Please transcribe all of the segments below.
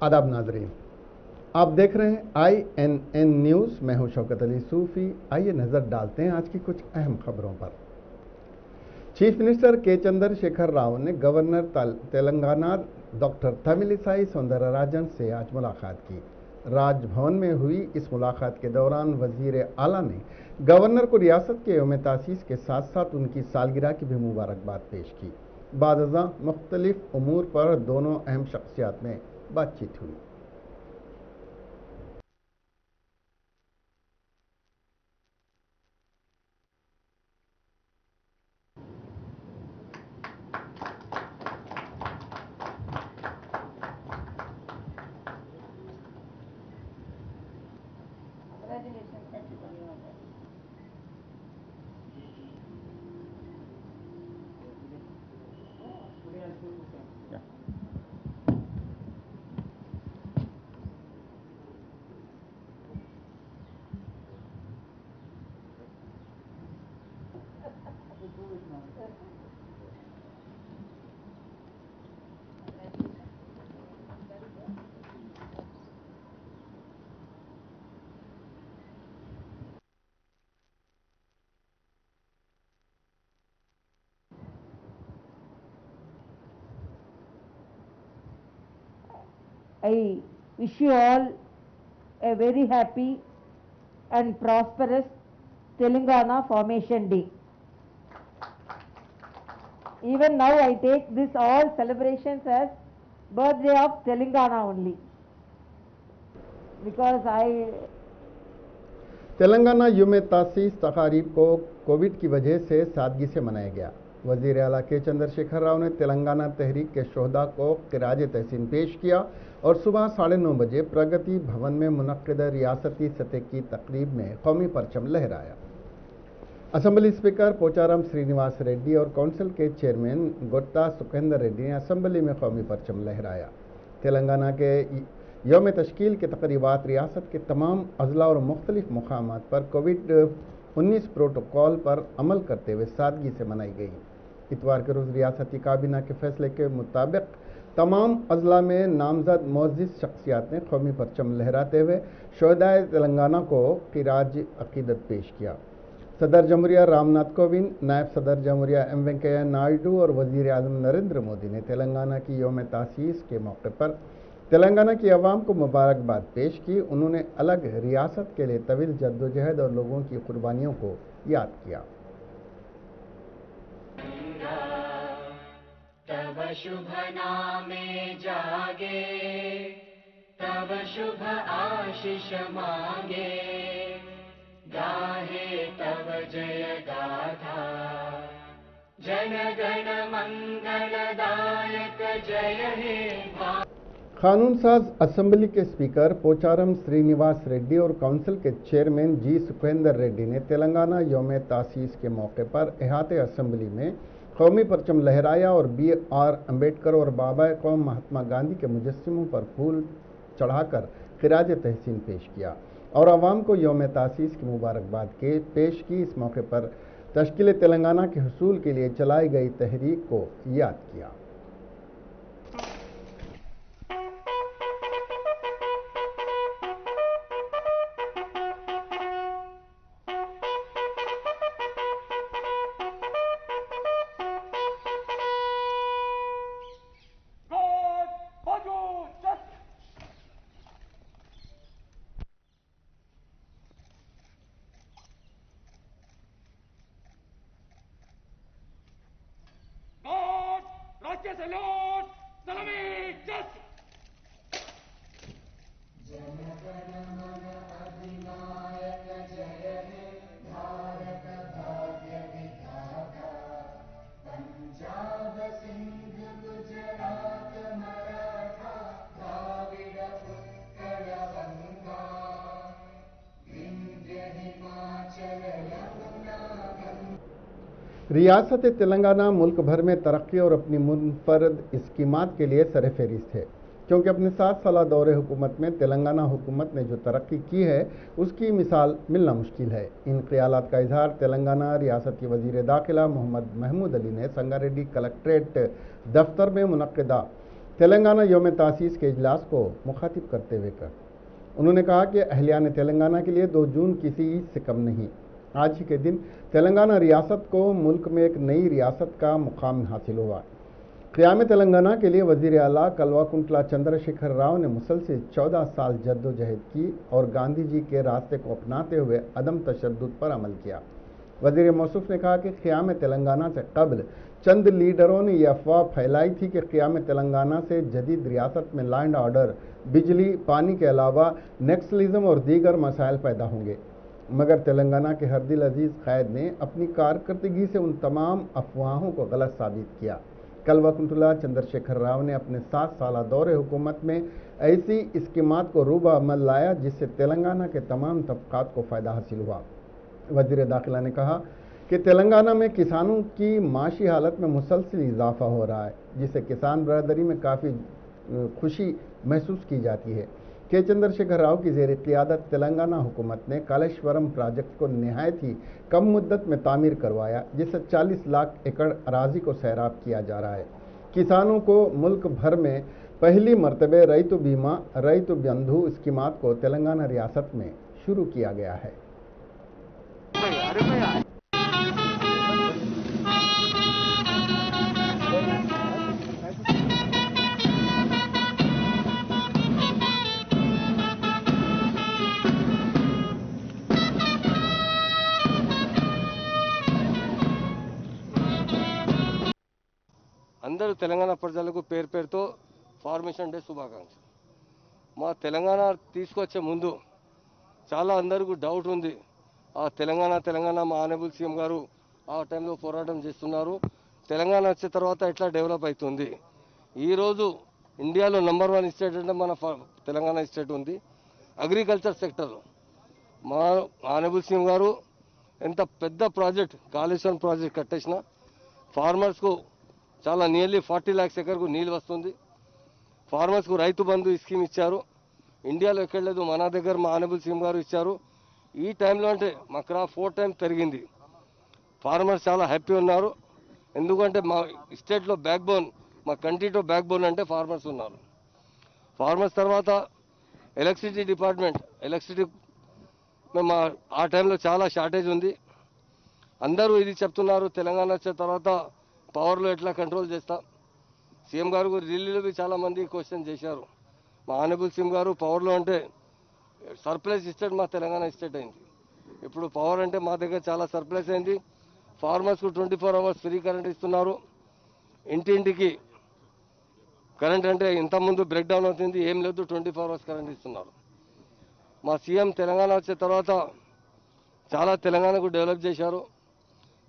आदाब नाजरीन, आप देख रहे हैं INN न्यूज़। मैं हूं शौकत अली सूफी। आइए नज़र डालते हैं आज की कुछ अहम खबरों पर। चीफ मिनिस्टर के चंद्रशेखर राव ने गवर्नर तेलंगाना डॉक्टर तमिलिसाई सौंदरराजन से आज मुलाकात की। राजभवन में हुई इस मुलाकात के दौरान वजीर आला ने गवर्नर को रियासत के यौम तासीस के साथ साथ उनकी सालगिरह की भी मुबारकबाद पेश की। बादज़ा मुख्तलिफ उमूर पर दोनों अहम शख्सियात में बातचीत हुई। I wish you all a very happy and prosperous Telangana Formation Day. Even now I take this all celebrations as birthday of Telangana only, because Telangana यौम तासीस तकारीब को कोविड की वजह से सादगी से मनाया गया। वज़ीर आला के चंद्रशेखर राव ने तेलंगाना तहरीक के शोहदा को ख़िराज तहसीन पेश किया और सुबह 9:30 बजे प्रगति भवन में मुनक्किदा रियासती सतह की तकरीब में कौमी परचम लहराया। असम्बली स्पीकर पोचाराम श्रीनिवास रेड्डी और काउंसिल के चेयरमैन गोट्टा सुखेंदर रेड्डी ने असम्बली में कौमी परचम लहराया। तेलंगाना के यौम तश्कील के तकरीबात रियासत के तमाम अजला और मुख्तलिफ मकामात पर कोविड-19 प्रोटोकॉल पर अमल करते हुए सादगी से मनाई गई। इतवार के रोज़ रियासती काबीना के फैसले के मुताबिक तमाम अजला में नामजद मोअज़्ज़िज़ शख्सियात ने कौमी परचम लहराते हुए शोहदाए तेलंगाना को ख़िराज अक़ीदत पेश किया। सदर जमहूरिया रामनाथ कोविंद, नायब सदर जमहूरिया एम वेंकैया नायडू और वज़ीर आज़म नरेंद्र मोदी ने तेलंगाना की यौम तासीस के मौके पर तेलंगाना की आवाम को मुबारकबाद पेश की। उन्होंने अलग रियासत के लिए तवील जद्दोजहद और लोगों की कुर्बानियों को याद किया। तब शुभ नामे जागे, तब शुभ आशीष मांगे, गाहे तब जय गाथा, जन गण मंगलदायक जय हे। कानून साज असम्बली के स्पीकर पोचारम श्रीनिवास रेड्डी और काउंसिल के चेयरमैन जी सुखेंदर रेड्डी ने तेलंगाना यौम तासीस के मौके पर अहाते असम्बली में कौमी परचम लहराया और BR अम्बेडकर और बाबा कौम महात्मा गांधी के मुजस्सिमों पर फूल चढ़ाकर ख़िराज तहसीन पेश किया और आवाम को यौम तासीस की मुबारकबाद पेश की। इस मौके पर तश्कील तेलंगाना के हुसूल के लिए चलाई गई तहरीक को याद किया। रियासत तेलंगाना मुल्क भर में तरक्की और अपनी मुनफरद स्कीमात के लिए सरफहरिस्त है, क्योंकि अपने 7 साल दौरे हुकूमत में तेलंगाना हुकूमत ने जो तरक्की की है उसकी मिसाल मिलना मुश्किल है। इन ख्यालात का इजहार तेलंगाना रियासत के वज़ीर दाखिला मोहम्मद महमूद अली ने संगारेड्डी कलेक्ट्रेट दफ्तर में मुनक्किदा तेलंगाना यौम तासीस के इजलास को मुखातिब करते हुए उन्होंने कहा कि अहलियान तेलंगाना के लिए 2 जून किसी ईद से कम नहीं। आज ही के दिन तेलंगाना रियासत को मुल्क में एक नई रियासत का मुकाम हासिल हुआ। क़याम तेलंगाना के लिए वज़ीर आला कल्वाकुंतला चंद्रशेखर राव ने मुसलसल 14 साल जद्दोजहद की और गांधी जी के रास्ते को अपनाते हुए अदम तशद्दुद पर अमल किया। वज़ीर मौसूफ ने कहा कि क़याम तेलंगाना से कबल चंद लीडरों ने यह अफवाह फैलाई थी कि क़याम तेलंगाना से जदीद रियासत में लैंड ऑर्डर, बिजली, पानी के अलावा नक्सलिज्म और दीगर मसाइल पैदा होंगे, मगर तेलंगाना के हरदिल अजीज़ क़ैद ने अपनी कारकर्दगी से उन तमाम अफवाहों को गलत साबित किया। कल्वाकुंतला चंद्रशेखर राव ने अपने 7 साला दौरे हुकूमत में ऐसी स्कीमात को रूबा अमल लाया जिससे तेलंगाना के तमाम तबकात को फ़ायदा हासिल हुआ। वज़ीर दाखिला ने कहा कि तेलंगाना में किसानों की माशी हालत में मुसलसल इजाफा हो रहा है, जिससे किसान बरादरी में काफ़ी खुशी महसूस की जाती है। के चंद्रशेखर राव की ज़ेर क़ियादत तेलंगाना हुकूमत ने कालेश्वरम प्रोजेक्ट को नहायत ही कम मुद्दत में तामीर करवाया, जिससे 40 लाख एकड़ अराजी को सैराब किया जा रहा है। किसानों को मुल्क भर में पहली मरतबे रैतु बीमा, रैतु बंधु स्कीमात को तेलंगाना रियासत में शुरू किया गया है। అందరూ తెలంగాణ ప్రజలకు పేరు పేరుతో ఫార్మేషన్ డే శుభాకాంక్షలు. మా తెలంగాణ తీసుకొచ్చే ముందు చాలా అందరికీ డౌట్ ఉంది. ఆ తెలంగాణ మా ఆనరబుల్ సీఎం గారు ఆ టైంలో పోరాటం చేస్తున్నారు. తెలంగాణ వచ్చిన తర్వాత ఎట్లా డెవలప్ అవుతుంది. ఈరోజు ఇండియాలో నంబర్ 1 స్టేట్ అంటే మన తెలంగాణ స్టేట్ ఉంది. అగ్రికల్చర్ సెక్టర్లో మా ఆనరబుల్ సీఎం గారు ఎంత పెద్ద ప్రాజెక్ట్ కాళేశ్వరం ప్రాజెక్ట్ కట్టేసిన ఫార్మర్స్కు చాలా నియర్లీ 40 lakhs ఎకర్కు నీళ్ళు వస్తుంది. ఫార్మర్స్కు రైతు బంధు స్కీమ్ ఇచ్చారు. ఇండియాలో ఎక్కడ లేదు, మన దగ్గర మా ఆనరబుల్ సీఎం గారు ఇచ్చారు. ఈ టైంలో అంటే మా క్రాప్ 4 times పెరిగింది. ఫార్మర్స్ చాలా హ్యాపీ ఉన్నారు. ఎందుకంటే మా స్టేట్లో బ్యాక్ బోన్, మా కంట్రీతో బ్యాక్ బోన్ అంటే ఫార్మర్స్ ఉన్నారు. ఫార్మర్స్ తర్వాత ఎలక్ట్రిసిటీ డిపార్ట్మెంట్, ఎలక్ట్రిసిటీ మేము ఆ టైంలో చాలా షార్టేజ్ ఉంది. అందరూ ఇది చెప్తున్నారు, తెలంగాణ వచ్చిన తర్వాత పవర్లో ఎట్లా కంట్రోల్ చేస్తాం. సీఎం గారు ఢిల్లీలో చాలా మంది క్వశ్చన్ చేశారు. మా ఆనరబుల్ సీఎం గారు పవర్లో అంటే సర్ప్లస్ స్టేట్ మా తెలంగాణ స్టేట్ అయింది. ఇప్పుడు పవర్ అంటే మా దగ్గర చాలా సర్ప్లస్ అయింది. ఫార్మర్స్కు 24 hours ఫ్రీ కరెంట్ ఇస్తున్నారు. ఇంటింటికి కరెంట్ అంటే ఇంతకుముందు బ్రేక్ డౌన్ అవుతుంది, ఏం లేదు, 24 hours కరెంట్ ఇస్తున్నారు. మా సీఎం తెలంగాణ వచ్చిన తర్వాత చాలా తెలంగాణకు డెవలప్ చేశారు.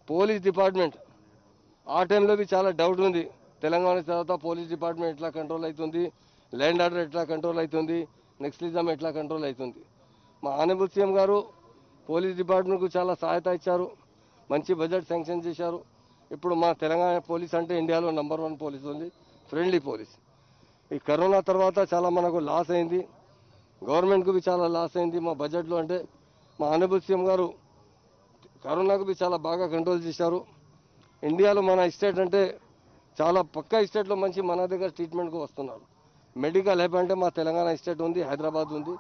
పోలీస్ డిపార్ట్మెంట్ ఆ టైంలో చాలా డౌట్ ఉంది. తెలంగాణ తర్వాత పోలీస్ డిపార్ట్మెంట్ ఎట్లా కంట్రోల్ అవుతుంది, ల్యాండ్ ఆర్డర్ ఎట్లా కంట్రోల్ అవుతుంది, నక్సలిజం ఎట్లా కంట్రోల్ అవుతుంది. మా ఆనరబుల్ సీఎం గారు పోలీస్ డిపార్ట్మెంట్కు చాలా సహాయత ఇచ్చారు, మంచి బడ్జెట్ శాంక్షన్ చేశారు. ఇప్పుడు మా తెలంగాణ పోలీస్ అంటే ఇండియాలో నంబర్ 1 పోలీస్ ఉంది, ఫ్రెండ్లీ పోలీస్. ఈ కరోనా తర్వాత చాలా మనకు లాస్ అయింది, గవర్నమెంట్కు చాలా లాస్ అయింది మా బడ్జెట్లో. అంటే మా ఆనరబుల్ సీఎం గారు కరోనాకు చాలా బాగా కంట్రోల్ చేశారు. ఇండియాలో మన స్టేట్ అంటే చాలా పక్కా స్టేట్లో మంచి మన దగ్గర ట్రీట్మెంట్కు వస్తున్నారు. మెడికల్ హబ్ అంటే మా తెలంగాణ స్టేట్ ఉంది, హైదరాబాద్ ఉంది,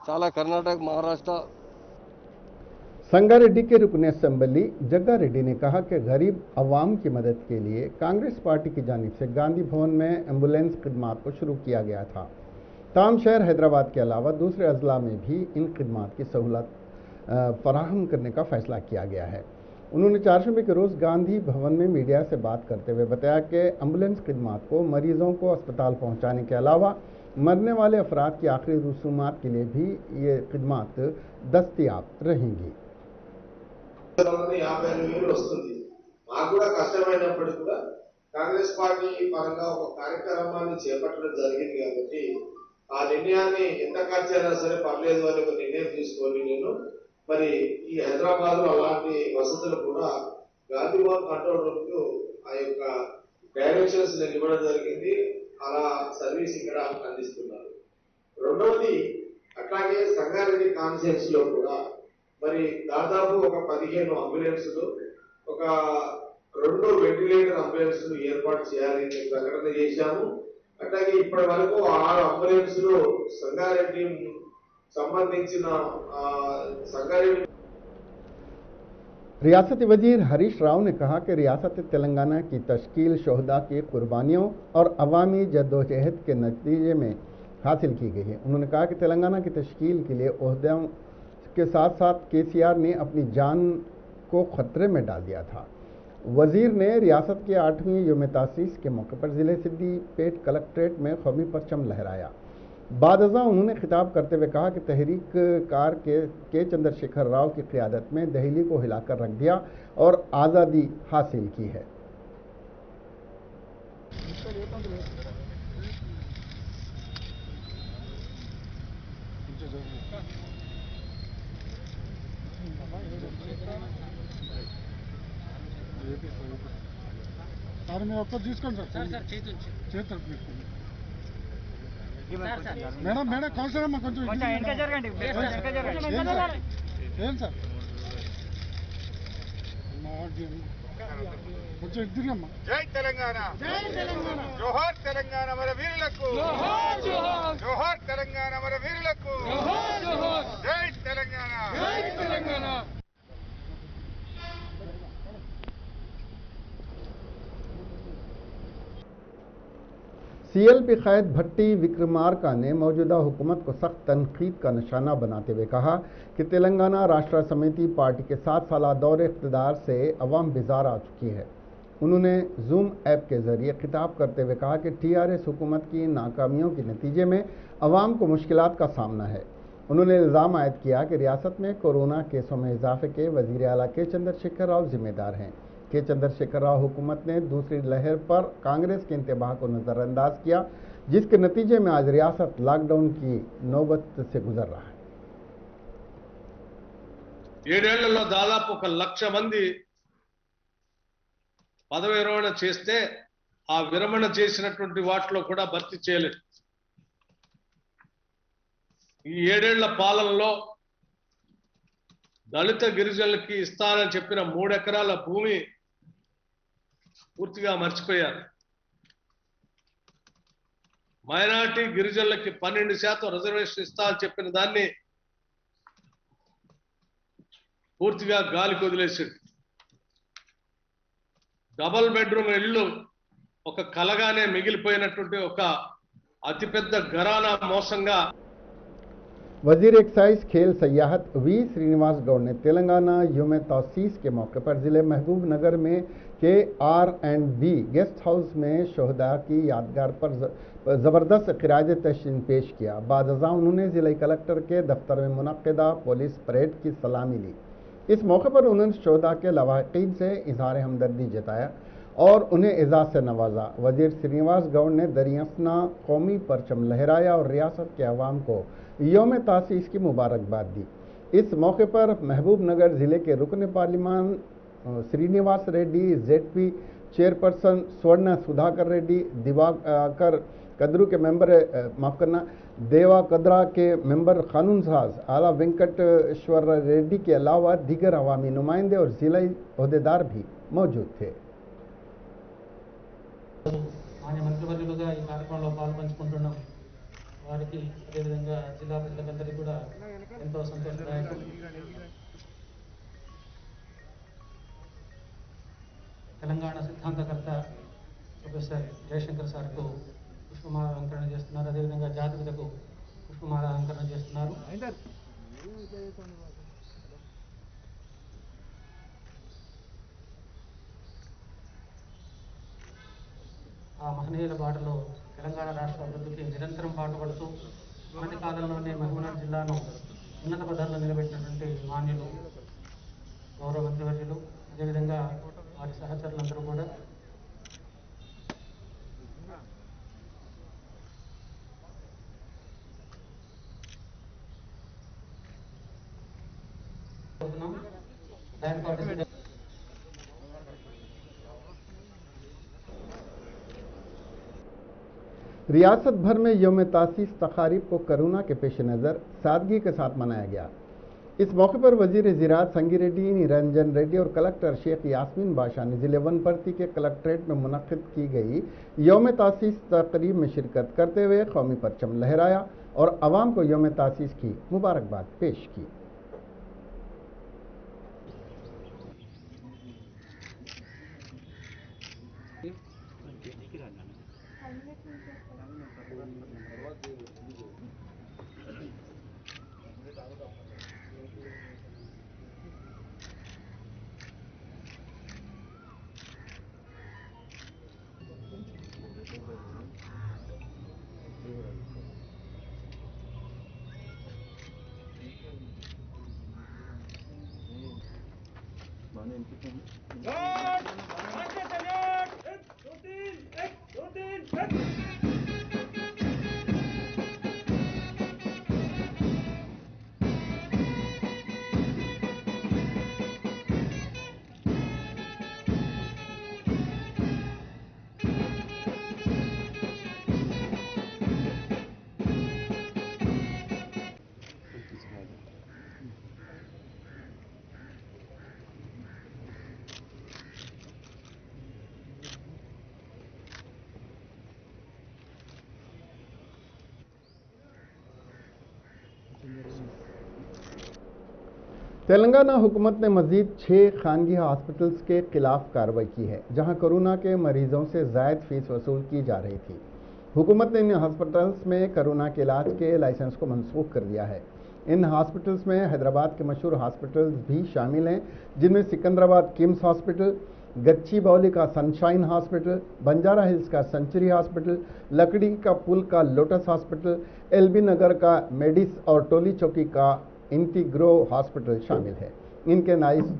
చాలా కర్ణాటక, महाराष्ट्र। संगारेड्डी के रुकन असेंबली जग्गा रेड्डी ने कहा कि गरीब अवाम की मदद के लिए कांग्रेस पार्टी की जानिब से गांधी भवन में एम्बुलेंस खिदमात को शुरू किया गया था। ताम शहर हैदराबाद के अलावा दूसरे अजला में भी इन खिदमात की सहूलत फराहम करने का फैसला किया गया है। उन्होंने चारशंबे के रोज़ गांधी भवन में मीडिया से बात करते हुए बताया कि एम्बुलेंस खिदमात को मरीजों को अस्पताल पहुंचाने के अलावा मरने वाले अफराद की आखिरी रसूमात के लिए भी ये खिदमात दस्तयाब रहेंगी। కాంగ్రెస్ పార్టీ పరంగా ఒక కార్యక్రమాన్ని చేపట్టడం జరిగింది కాబట్టి ఆ నిర్ణయాన్ని ఎంత ఖర్చైనా సరే పర్లేదు అని ఒక నిర్ణయం తీసుకొని నేను మరి ఈ హైదరాబాద్ లో అలాంటి వసతులు కూడా గాంధీ భవన్ కంట్రోల్ రూమ్ కు ఆ యొక్క డైరెక్షన్స్ నేను ఇవ్వడం జరిగింది. అలా సర్వీస్ ఇక్కడ అందిస్తున్నారు. రెండవది అట్లాగే సంగారెడ్డి కాన్ఫరెన్స్ లో కూడా మరి దాదాపు ఒక 15 అంబులెన్సులు, ఒక 2 వెంటిలేటర్ అంబులెన్సులు ఏర్పాటు చేయాలని ప్రకటన చేశాము. అట్లాగే ఇప్పటి వరకు 6 అంబులెన్సులు సంగారెడ్డి సంబంధించిన సంగారెడ్డి रियासती वजीर हरीश राव ने कहा कि रियासत तेलंगाना की तश्कील शोहदा की कुर्बानियों और अवामी जद्दोजहद के नतीजे में हासिल की गई है। उन्होंने कहा कि तेलंगाना की तश्कील के लिए ओहदों के साथ साथ केसीआर ने अपनी जान को खतरे में डाल दिया था। वजीर ने रियासत के 8वीं यौम तासीस के मौके पर ज़िले सिद्दीपेट कलेक्ट्रेट में कौमी परचम लहराया। बादअज़ां उन्होंने खिताब करते हुए कहा कि तहरीक कार के चंद्रशेखर राव की क़ियादत में दहली को हिलाकर रख दिया और आज़ादी हासिल की है। సార్ మీరు ఒక్కటి తీసుకోండి సార్ చేతులు పెట్టుకోండి మేడం మేడం కౌన్సిలర్ అమ్మ కొంచెం ఏం సార్ కొంచెం ఇద్దరమ్మా. జై తెలంగాణ జోహార్ తెలంగాణ మన వీరులకు జోహార్ తెలంగాణ మన వీరులకు జై తెలంగాణ सीएलपी क़ायद भट्टी विक्रमार्का ने मौजूदा हुकूमत को सख्त तनकीद का निशाना बनाते हुए कहा कि तेलंगाना राष्ट्र समिति पार्टी के 7 साला दौरे इक़्तिदार से अवाम बेजार आ चुकी है। उन्होंने जूम ऐप के ज़रिए खिताब करते हुए कहा कि टीआरएस हुकूमत की नाकामियों के नतीजे में अवाम को मुश्किलात का सामना है। उन्होंने इल्ज़ाम आयद किया कि रियासत में कोरोना केसों में इजाफे के वज़ीर आला के चंद्रशेखर राव जिम्मेदार हैं। के चंद्रशेखर राव हुकूमत ने दूसरी लहर पर कांग्रेस के इंतबाह को नज़रअंदाज किया, जिसके नतीजे में आज रियासत लॉकडाउन की नौबत से गुजर रहा है। 7 ఏళ్లలో దాదాపు 1 లక్ష మంది పదవి విరమణ చేస్తే ఆ విరమణ చేసినటువంటి వాటిలో కూడా భర్తీ చేయలేదు. ఈ 7 ఏళ్ల పాలనలో దళిత గిరిజనులకి ఇస్తానని చెప్పిన 3 ఎకరాల భూమి పూర్తిగా మర్చిపోయారు. మైనారిటీ గిరిజనులకి 12% రిజర్వేషన్ ఇస్తానని చెప్పిన దాన్ని పూర్తిగా గాలికి వదిలేశాడు. డబుల్ బెడ్రూమ్ ఇల్లు ఒక కలగానే మిగిలిపోయినటువంటి ఒక అతిపెద్ద ఘరానా మోసంగా वजीर एक्साइज खेल सयाहत वी श्रीनिवास गौड़ ने तेलंगाना यौम तासीस के मौके पर ज़िले महबूब नगर में KR&B गेस्ट हाउस में शोहदा की यादगार पर ज़बरदस्त ख़िराज तहसीन पेश किया। बादअज़ां उन्होंने ज़िला कलेक्टर के दफ्तर में मुनक़्क़िदा पुलिस परेड की सलामी ली। इस मौके पर उन्होंने शोहदा के लवाहिकीन से इज़हार हमदर्दी जताया और उन्हें एजाज़ से नवाजा। वजीर श्रीनिवास गौड़ ने दरियाफ़ना कौमी परचम लहराया और रियासत के अवाम को यौम तासीस की मुबारकबाद दी। इस मौके पर महबूब नगर ज़िले के रुकन पार्लिमान श्रीनिवास रेड्डी, ZP चेयरपर्सन स्वर्ण सुधाकर रेड्डी, दिवाकर कद्रू के मेंबर देवा कदरा के मेंबर कानून साज आला वेंकटेश्वर रेड्डी के अलावा दीगर अवामी नुमाइंदे और ज़िला अहदेदार भी मौजूद थे। మంత్రివర్యులుగా ఈ కార్యక్రమంలో పాల్పంచుకుంటున్నాం. వారికి అదేవిధంగా జిల్లా ప్రజలందరికీ కూడా ఎంతో సంతోషదాయకం. తెలంగాణ సిద్ధాంతకర్త ప్రొఫెసర్ జయశంకర్ సార్కు పుష్పమాల అలంకరణ చేస్తున్నారు. అదేవిధంగా జాతిపితకు పుష్పమాల అలంకరణ చేస్తున్నారు. ఆ మహనీయుల బాటలో తెలంగాణ రాష్ట్ర అభివృద్ధికి నిరంతరం పాటుపడుతూ మొదటి కాలంలోనే మహబూబ్నగర్ జిల్లాను ఉన్నత పదాల్లో నిలబెట్టినటువంటి మాన్యులు గౌరవ మంత్రివర్యులు అదేవిధంగా వారి సహచరులందరూ కూడా रियासत भर में यौम तासीस तकारीब को कोरोना के पेश नज़र सादगी के साथ मनाया गया। इस मौके पर वजीर ज़राअत संगी रेड्डी, निरंजन रेड्डी और कलेक्टर शेख यास्मीन बादशाह ने जिले वनपर्ती के कलेक्ट्रेट में मुनक्किद की गई यौम तासीस तकरीब में शिरकत करते हुए कौमी परचम लहराया और आवाम को यौम तासीस की मुबारकबाद पेश की। तेलंगाना हुकूमत ने मजीद 6 खानगी हॉस्पिटल्स के खिलाफ कार्रवाई की है, जहां कोरोना के मरीजों से जायद फीस वसूल की जा रही थी। हुकूमत ने इन हॉस्पिटल्स में कोरोना के इलाज के लाइसेंस को मनसूख कर दिया है। इन हॉस्पिटल्स में हैदराबाद के मशहूर हॉस्पिटल्स भी शामिल हैं, जिनमें सिकंदराबाद किम्स हॉस्पिटल, गच्चीबौली का सनशाइन हॉस्पिटल, बंजारा हिल्स का सेंचुरी हॉस्पिटल, लकड़ी का पुल का लोटस हॉस्पिटल, एलबी नगर का मेडिस और टोली चौकी का इंटीग्रो हॉस्पिटल शामिल है। इनके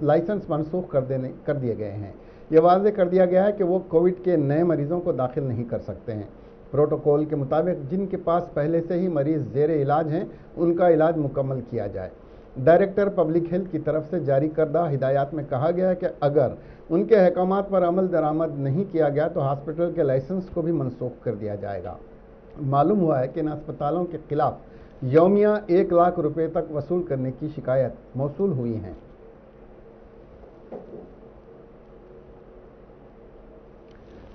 लाइसेंस मनसूख कर दिए गए हैं। ये वाज़ेह कर दिया गया है कि वो कोविड के नए मरीजों को दाखिल नहीं कर सकते हैं। प्रोटोकॉल के मुताबिक जिनके पास पहले से ही मरीज ज़ेरे इलाज हैं, उनका इलाज मुकम्मल किया जाए। डायरेक्टर पब्लिक हेल्थ की तरफ से जारी करदा हिदायत में कहा गया है कि अगर उनके अहकामात पर अमल दरामद नहीं किया गया तो हॉस्पिटल के लाइसेंस को भी मनसूख कर दिया जाएगा। मालूम हुआ है कि इन अस्पतालों के खिलाफ यौमिया 1 लाख रुपए तक वसूल करने की शिकायत मौसूल हुई हैं।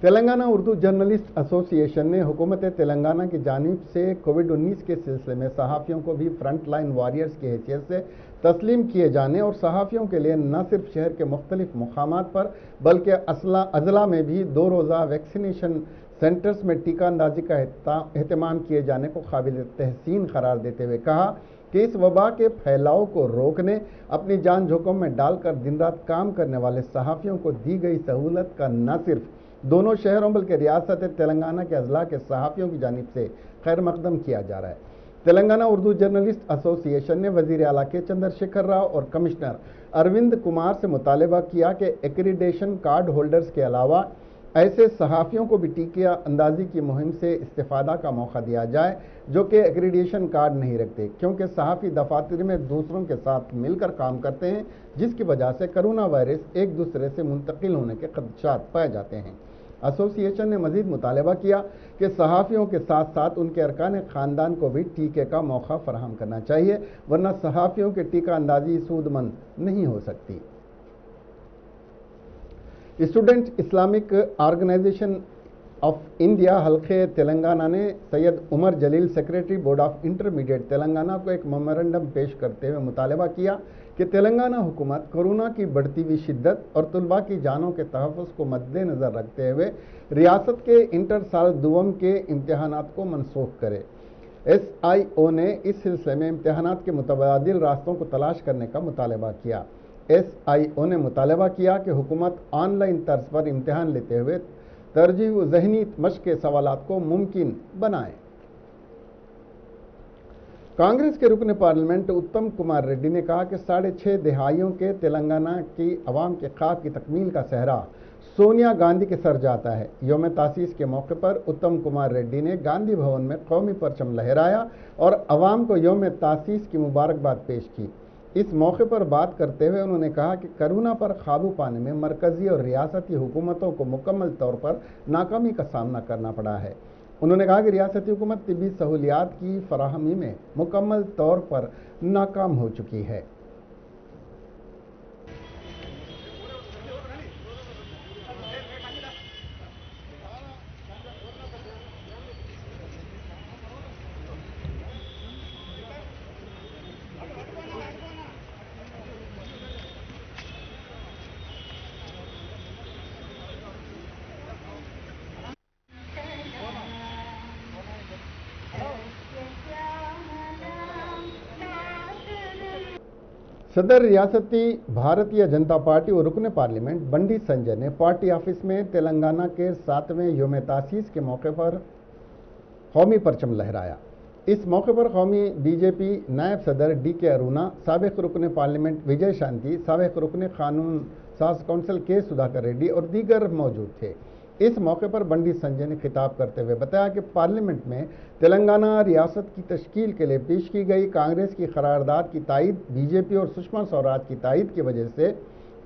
तेलंगाना उर्दू जर्नलिस्ट एसोसिएशन ने हुकूमत तेलंगाना की जानिब से कोविड-19 के सिलसिले में सहाफ़ियों को भी फ्रंट लाइन वॉरियर्स की हैसियत से तस्लीम किए जाने और सहाफ़ियों के लिए न सिर्फ शहर के मुख्तलिफ मुकामात पर बल्कि अजला में भी 2 रोज़ा वैक्सीनेशन सेंटर्स में टीका अंदाजी का एहतमाम किए जाने को काबिल तहसीन करार देते हुए कहा कि इस वबा के फैलाव को रोकने अपनी जान जोखिम में डालकर दिन रात काम करने वाले सहाफ़ियों को दी गई सहूलत का न सिर्फ दोनों शहरों बल्कि रियासत तेलंगाना के अजला के सहाफ़ियों की जानिब से खैर मकदम किया जा रहा है। तेलंगाना उर्दू जर्नलिस्ट एसोसिएशन ने वज़ीर आला के चंद्रशेखर राव और कमिश्नर अरविंद कुमार से मुतालबा किया कि एक्रीडेशन कार्ड होल्डर्स के अलावा ऐसे सहाफ़ियों को भी टीका अंदाजी की मुहिम से इस्तेफादा का मौका दिया जाए जो कि एक्रीडेशन कार्ड नहीं रखते, क्योंकि सहाफ़ी दफातर में दूसरों के साथ मिलकर काम करते हैं, जिसकी वजह से कोरोना वायरस एक दूसरे से मुंतकिल होने के खदशात पाए जाते हैं। एसोसिएशन ने मजीद मुतालबा किया कि सहाफ़ियों के साथ साथ उनके अरकान ख़ानदान को भी टीके का मौका फराहम करना चाहिए, वरना सहाफ़ियों के टीका अंदाजी सूदमंद नहीं हो सकती। Student Islamic Organization of India हल्के तेलंगाना ने Syed Umar Jaleel secretary board of intermediate Telangana को एक मेमोरेंडम पेश करते हुए मुतालबा किया कि तेलंगाना हुकूमत कोरोना की बढ़ती हुई शिद्दत और तलबा की जानों के तहफ़्फ़ुज़ को मद्देनज़र रखते हुए रियासत के इंटर साल दुवम के इम्तहानात को मनसूख करे। SIO ने इस सिलसिले में इम्तहानात के मुतबादिल रास्तों को तलाश करने का मुतालबा किया। SIO ने मुतालबा किया कि हुकूमत ऑनलाइन तर्ज पर इम्तहान लेते हुए तरजीह व ज़हनी मश्क़ के सवालात को मुमकिन बनाए। कांग्रेस के रुकन पार्लियामेंट उत्तम कुमार रेड्डी ने कहा कि 6.5 दहाइयों के तेलंगाना की अवाम के ख्वाब की तकमील का सहरा सोनिया गांधी के सर जाता है। यौम तासीस के मौके पर उत्तम कुमार रेड्डी ने गांधी भवन में कौमी परचम लहराया और अवाम को यौम तासीस की मुबारकबाद पेश की। इस मौके पर बात करते हुए उन्होंने कहा कि कोरोना पर काबू पाने में मरकजी और रियासती हुकूमतों को मुकम्मल तौर पर नाकामी का सामना करना पड़ा है। उन्होंने कहा कि रियासती हुकूमत तिब्बी सहूलियात की फराहमी में मुकम्मल तौर पर नाकाम हो चुकी है। सदर रियासती भारतीय जनता पार्टी और रुकन पार्लियामेंट बंडी संजय ने पार्टी ऑफिस में तेलंगाना के 7वें योम तासीस के मौके पर कौमी परचम लहराया। इस मौके पर कौमी बीजेपी नायब सदर DK अरुणा, साबिक रुकन पार्लियामेंट विजय शांति, साबिक रुकन कानून साज कौंसिल के सुधाकर रेड्डी और दीगर मौजूद थे। इस मौके पर बंडी संजय ने खिताब करते हुए बताया कि पार्लियामेंट में तेलंगाना रियासत की तश्कील के लिए पेश की गई कांग्रेस की करारदाद की तायद बीजेपी और सुषमा स्वराज की तायद की वजह से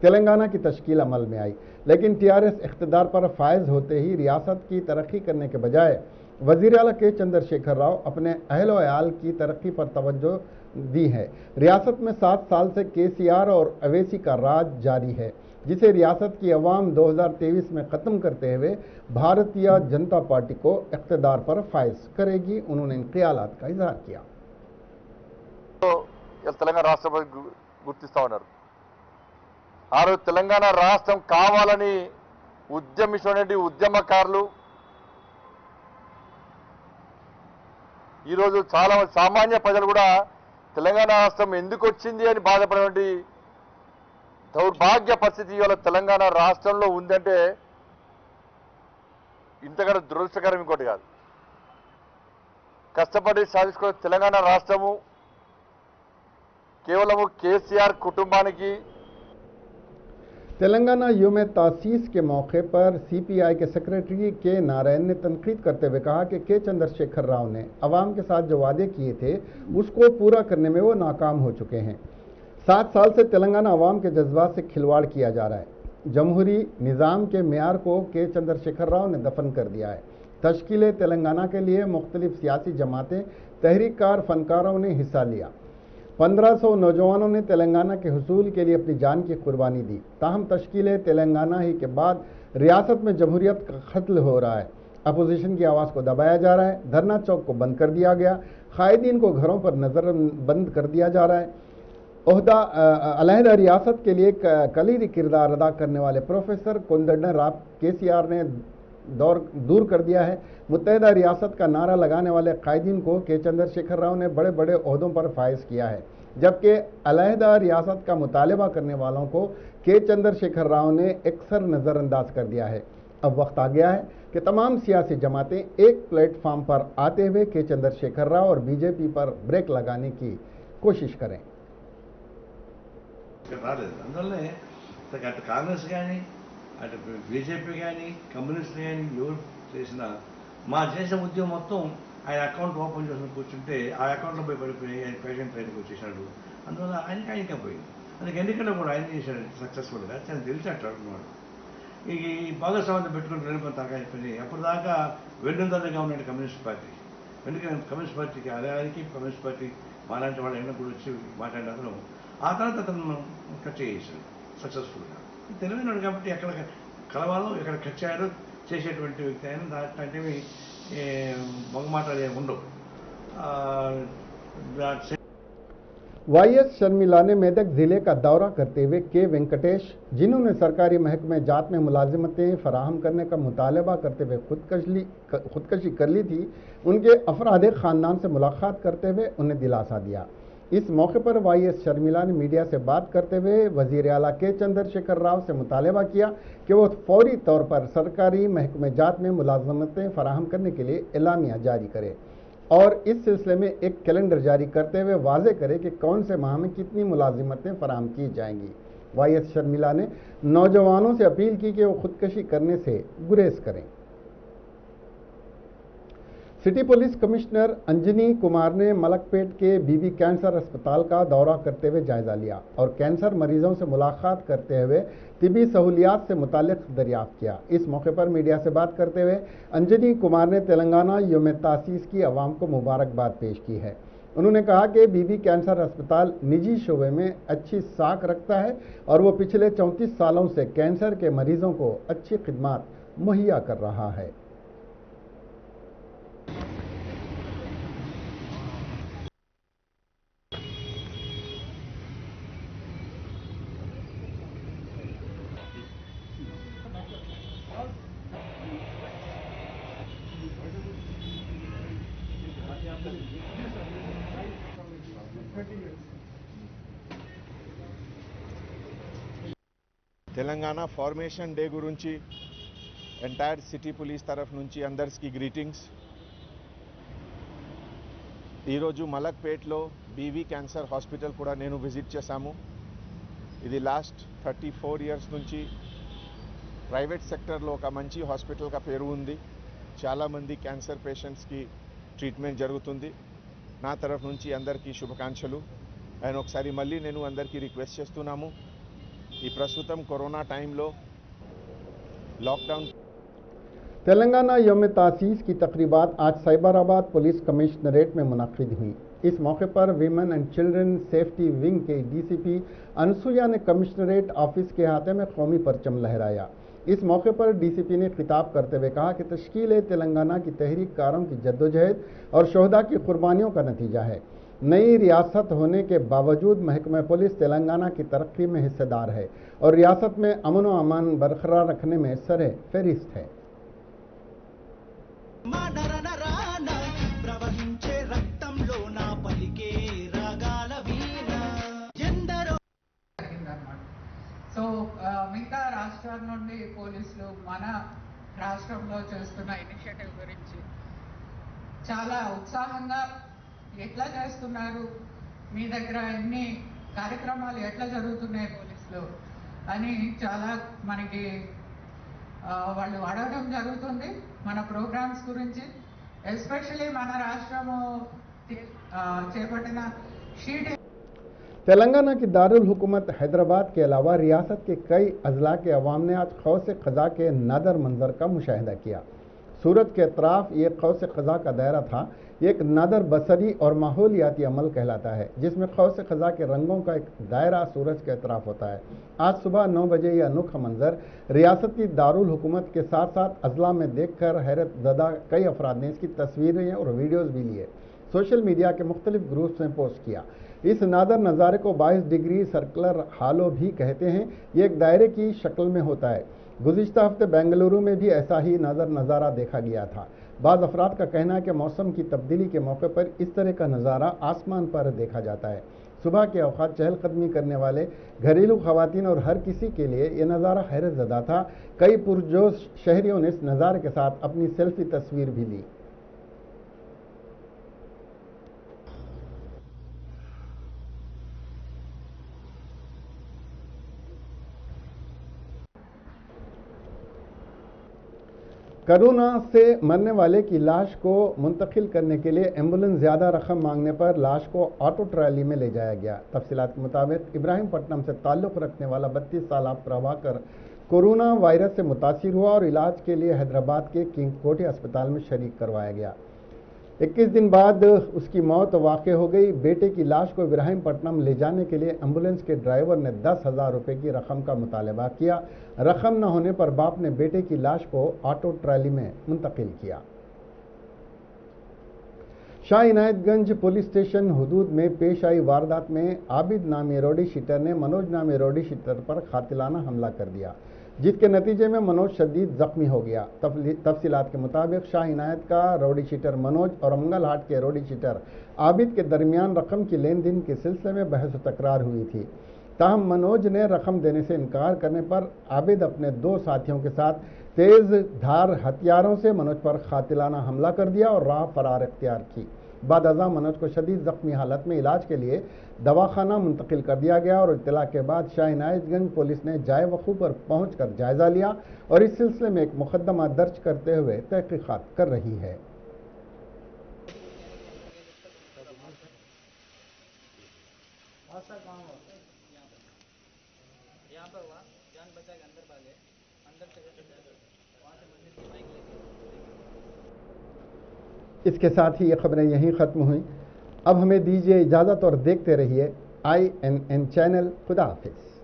तेलंगाना की तश्कील अमल में आई, लेकिन TRS इख्तिदार पर फायज होते ही रियासत की तरक्की करने के बजाय वज़ीर आला के चंद्रशेखर राव अपने अहल व अयाल की तरक्की पर तवज्जो दी है। रियासत में 7 साल से KCR और अवैसी का राज जारी है, जिसे रियासत की अवाम 2023 में ख़त्म करते हुए भारतीय जनता पार्टी को इख्तिदार पर फायज करेगी। उन्होंने इन ख्यालात का इजहार किया। తెలంగాణ రాష్ట్రం గుర్తిస్తా ఉన్నారు। ఆ రోజు తెలంగాణ రాష్ట్రం కావాలని ఉద్యమించినటువంటి ఉద్యమకారులు ఈరోజు చాలా సామాన్య ప్రజలు కూడా తెలంగాణ రాష్ట్రం ఎందుకు వచ్చింది అని బాధపడేటువంటి దౌర్భాగ్య పరిస్థితి ఇవాళ తెలంగాణ రాష్ట్రంలో ఉందంటే ఇంతకంటే దురదృష్టకరం ఇంకోటి కాదు। కష్టపడి సాధించుకున్న తెలంగాణ రాష్ట్రము కేవలం KCR కుటుంబానికి। तेलंगाना योम तासीस के मौके पर CPI के सेक्रेटरी के नारायण ने तनकीद करते हुए कहा कि के चंद्रशेखर राव ने अवाम के साथ जो वादे किए थे उसको पूरा करने में वो नाकाम हो चुके हैं। 7 साल से तेलंगाना अवाम के जज्बात से खिलवाड़ किया जा रहा है। जमहूरी निज़ाम के मेयार को के चंद्रशेखर राव ने दफन कर दिया है। तश्कील तेलंगाना के लिए मुख्तलिफ सियासी जमातें, तहरीककार, फनकारों ने हिस्सा लिया। 1500 नौजवानों ने तेलंगाना के हुसूल के लिए अपनी जान की कुर्बानी दी। ताहम तश्कील तेलंगाना ही के बाद रियासत में जमहूरियत का खत्ल हो रहा है। अपोजिशन की आवाज़ को दबाया जा रहा है। धरना चौक को बंद कर दिया गया। कायदीन को घरों पर नजर बंद कर दिया जा रहा है। अलहदा रियासत के लिए कलीदी किरदार अदा करने वाले प्रोफेसर कोंदंडा राव KCR ने दूर कर दिया है। मुत्तहिदा रियासत का नारा लगाने वाले कायदीन को के चंद्रशेखर राव ने बड़े बड़े ओहदों पर फायज किया है, जबकि अलहदा रियासत का मुतालबा करने वालों को के चंद्रशेखर राव ने अक्सर नज़रअंदाज कर दिया है। अब वक्त आ गया है कि तमाम सियासी जमातें एक प्लेटफार्म पर आते हुए के चंद्रशेखर राव और BJP पर ब्रेक लगाने की कोशिश करें। అందువల్లనే అటు కాంగ్రెస్ కానీ అటు BJP కానీ కమ్యూనిస్టులు కానీ ఎవరు చేసినా మా దేశ ఉద్యమం మొత్తం ఆయన అకౌంట్ ఓపెన్ చేసుకుని కూర్చుంటే ఆ అకౌంట్లో పోయి పడిపోయి ఆయన పేషెంట్ ట్రైన్కి వచ్చేసాడు। అందువల్ల ఆయనకే పోయింది। అందుకే ఎన్నికల్లో కూడా ఆయన చేశాడు సక్సెస్ఫుల్గా, ఆయన తెలిసి అట్లా అనుకున్నాడు। ఈ భాగస్వామ్యం పెట్టుకుని వెళ్ళిపోయిన దాకా అయిపోయింది। అప్పటిదాకా వెన్నుదన్నుగా ఉన్న కమ్యూనిస్ట్ పార్టీ, ఎందుకంటే కమ్యూనిస్ట్ పార్టీకి ఆయనకి కమ్యూనిస్ట్ పార్టీ మాలాంటి వాళ్ళు ఎన్నో కూడా వచ్చి మాట్లాడిన ఆ తర్వాత అతను ఖర్చు చేశాడు సక్సెస్ఫుల్గా। తెలివైనడు కాబట్టి ఎక్కడ కలవాలో ఎక్కడ ఖర్చు అయ్యారో చేసేటువంటి వ్యక్తి ఆయన। దాంట్లోవి మగమాటలు ఏమి ఉండవు। YS शर्मिला ने मेदक जिले का दौरा करते हुए के वेंकटेश, जिन्होंने सरकारी महकमे जात में मुलाजिमतें फराहम करने का मुतालबा करते हुए खुदकशी कर ली थी, उनके अफराद ख़ानदान से मुलाकात करते हुए उन्हें दिलासा दिया। इस मौके पर YS शर्मिला ने मीडिया से बात करते हुए वज़ीर आला के चंद्रशेखर राव से मुतालबा किया कि वो फौरी तौर पर सरकारी महकमे जात में मुलाजमतें फराहम करने के लिए एलामिया जारी करे और इस सिलसिले में एक कैलेंडर जारी करते हुए वाज़े करे कि कौन से माह में कितनी मुलाजिमतें फराहम की जाएंगी। YS शर्मिला ने नौजवानों से अपील की कि वो खुदकशी करने से गुरेज करें। City police commissioner Anjani Kumar ने मलकपेट के BB कैंसर अस्पताल का दौरा करते हुए जायजा लिया और कैंसर मरीजों से मुलाकात करते हुए तिबी सहूलियात से मुतालिक दरियाफ्त किया। इस मौके पर मीडिया से बात करते हुए अंजनी कुमार ने तेलंगाना योम तासीस की अवाम को मुबारकबाद पेश की है। उन्होंने कहा कि BB कैंसर अस्पताल निजी शोबे में अच्छी साख रखता है और वो पिछले 34 सालों से कैंसर के मरीजों को अच्छी खिदमात मुहैया कर रहा है। తెలంగాణ ఫార్మేషన్ డే గురించి ఎంటైర్ సిటీ పోలీస్ తరఫు నుంచి అందరికీ గ్రీటింగ్స్. ఈరోజు మలక్పేట్లో బీవీ క్యాన్సర్ హాస్పిటల్ కూడా నేను విజిట్ చేశాము. ఇది లాస్ట్ 34 ఇయర్స్ నుంచి ప్రైవేట్ సెక్టర్లో ఒక మంచి హాస్పిటల్గా పేరు ఉంది. చాలామంది క్యాన్సర్ పేషెంట్స్కి ట్రీట్మెంట్ జరుగుతుంది. నా తరఫు నుంచి అందరికీ శుభాకాంక్షలు. అండ్ ఒకసారి మళ్ళీ నేను అందరికీ రిక్వెస్ట్ చేస్తున్నాము, ఈ ప్రస్తుతం కరోనా టైంలో लॉकडाउन। तेलंगाना यौम तासीस की तकरीबात आज साइबराबाद पुलिस कमिश्नरेट में मुनक्किद हुई। इस मौके पर women and children safety wing के डीसीपी अनसुया ने कमिश्नरेट ऑफिस के अहाते में कौमी परचम लहराया। इस मौके पर डीसीपी ने खिताब करते हुए कहा कि तश्कील तेलंगाना की तहरीककारों की जद्दोजहद और शोहदा की कुर्बानियों का नतीजा है। नई रियासत होने के बावजूद महकमा पुलिस तेलंगाना की तरक्की में हिस्सेदार है और रियासत में अमन व अमान बरकरार रखने में सरे फहरिस्त है। సో మిగతా రాష్ట్రాల నుండి పోలీసులు మన రాష్ట్రంలో చేస్తున్న ఇనిషియేటివ్ గురించి చాలా ఉత్సాహంగా ఎట్లా చేస్తున్నారు, మీ దగ్గర ఎన్ని కార్యక్రమాలు ఎట్లా జరుగుతున్నాయి పోలీసులు అని చాలా మనకి వాళ్ళు అడగడం జరుగుతుంది మన ప్రోగ్రామ్స్ గురించి. ఎస్పెషల్లీ మన రాష్ట్రము చేపట్టిన షీట్ तेलंगाना की दारुल हुकूमत हैदराबाद के अलावा रियासत के कई अजला के अवाम ने आज खौस क़ज़ा के नादर मंजर का मुशाहिदा किया। सूरत के अतराफ ये खौस क़ज़ा का दायरा था। एक नादर बसरी और माहौलियाती अमल कहलाता है जिसमें खौस क़ज़ा के रंगों का एक दायरा सूरज के अतराफ होता है। आज सुबह 9 बजे यह अनोखा मंजर रियासत की दारुल हुकूमत के साथ साथ अजला में देखकर हैरत ज़दा कई अफराद ने इसकी तस्वीरें और वीडियोज़ भी लिए, सोशल मीडिया के मुख्तलिफ ग्रुप्स में पोस्ट किया। इस नादर नज़ारे को 22 डिग्री सर्कुलर हालो भी कहते हैं। ये एक दायरे की शक्ल में होता है। गुज़िश्ता हफ्ते बेंगलुरु में भी ऐसा ही नज़ारा देखा गया था। बाज़ अफराद का कहना है कि मौसम की तब्दीली के मौके पर इस तरह का नज़ारा आसमान पर देखा जाता है। सुबह के औक़ात चहलकदमी करने वाले घरेलू ख़वातीन और हर किसी के लिए ये नज़ारा हैरत ज़दा था। कई पुरजोश शहरियों ने इस नज़ारे के साथ अपनी सेल्फी तस्वीर भी ली। कोरोना से मरने वाले की लाश को मुंतकिल करने के लिए एम्बुलेंस ज़्यादा रकम मांगने पर लाश को ऑटो ट्रॉली में ले जाया गया। तफसीलात के मुताबिक इब्राहिमपट्टनम से ताल्लुक़ रखने वाला 32 साल प्रभाकर कोरोना वायरस से मुतासिर हुआ और इलाज के लिए हैदराबाद के किंग कोठी अस्पताल में शरीक करवाया गया। 21 दिन बाद उसकी मौत वाक़ हो गई। बेटे की लाश को इब्राहिमपट्टनम ले जाने के लिए एम्बुलेंस के ड्राइवर ने 10,000 रुपये की रकम का मुतालबा किया। रकम न होने पर बाप ने बेटे की लाश को ऑटो ट्रॉली में मुंतकिल किया। शाह इनायतगंज पुलिस स्टेशन हुदूद में पेश आई वारदात में आबिद नामी रोडी शीटर ने मनोज नामी रोडी शीटर पर कातिलाना हमला कर दिया, जिसके नतीजे में मनोज शदीद जख्मी हो गया। तफसीलात के मुताबिक शाह इनायत का रोडी शीटर मनोज और मंगल हाट के रोडी शीटर आबिद के दरमियान रकम की लेन देन के सिलसिले में बहस व तकरार हुई थी। ताहम मनोज ने रकम देने से इनकार करने पर आबिद अपने 2 साथियों के साथ तेज धार हथियारों से मनोज पर कातिलाना हमला कर दिया और राह फरार इख्तियार की। बाद अज़ा मनोज को शदीद जख्मी हालत में इलाज के लिए दवाखाना मुंतकिल कर दिया गया और इत्तला के बाद शाह इनायतगंज पुलिस ने जाए वक़ू पर पहुंचकर जायजा लिया और इस सिलसिले में एक मुकदमा दर्ज करते हुए तहकीकात कर रही है। इसके साथ ही ये खबरें यहीं ख़त्म हुई। अब हमें दीजिए इजाज़त और देखते रहिए INN चैनल। खुदा हाफिज़।